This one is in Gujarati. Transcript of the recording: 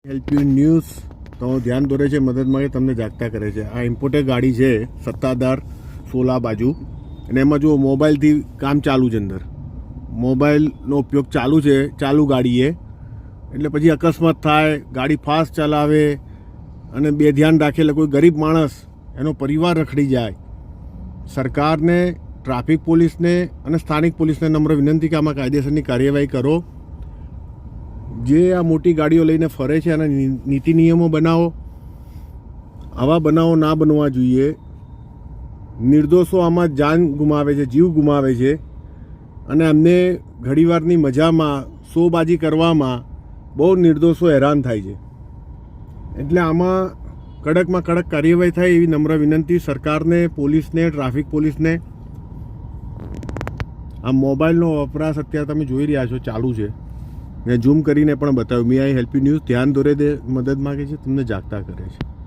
હેલ્પ યુ ન્યૂઝ તો ધ્યાન દોરે છે, મદદ માંગે, તમને જાગતા કરે છે. આ ઇમ્પોર્ટેડ ગાડી છે સત્તાધાર સોલા બાજુ, અને એમાં જુઓ મોબાઈલથી કામ ચાલુ છે. અંદર મોબાઈલનો ઉપયોગ ચાલુ છે, ચાલુ ગાડીએ. એટલે પછી અકસ્માત થાય, ગાડી ફાસ્ટ ચલાવે અને બે ધ્યાન રાખે એટલે કોઈ ગરીબ માણસ, એનો પરિવાર રખડી જાય. સરકારને, ટ્રાફિક પોલીસને અને સ્થાનિક પોલીસને નમ્ર વિનંતી કે આમાં કાયદેસરની કાર્યવાહી કરો. જે આ મોટી ગાડીઓ લઈને ફરે છે અને નીતિ નિયમો બનાવો. આવા બનાવો ના બનવા જોઈએ. નિર્દોષો આમાં જાન ગુમાવે છે, જીવ ગુમાવે છે, અને અમને ઘણીવારની મજામાં શોબાજી કરવામાં બહુ નિર્દોષો હેરાન થાય છે. એટલે આમાં કડકમાં કડક કાર્યવાહી થાય એવી નમ્ર વિનંતી સરકારને, પોલીસને, ટ્રાફિક પોલીસને. આ મોબાઈલનો વપરાશ અત્યારે તમે જોઈ રહ્યા છો ચાલુ છે. મેં ઝૂમ કરીને પણ બતાવ્યું. મી આઈ હેલ્પ યુ ન્યૂઝ ધ્યાન દોરે દે, મદદ માગે છે, તમને જાગતા કરે છે.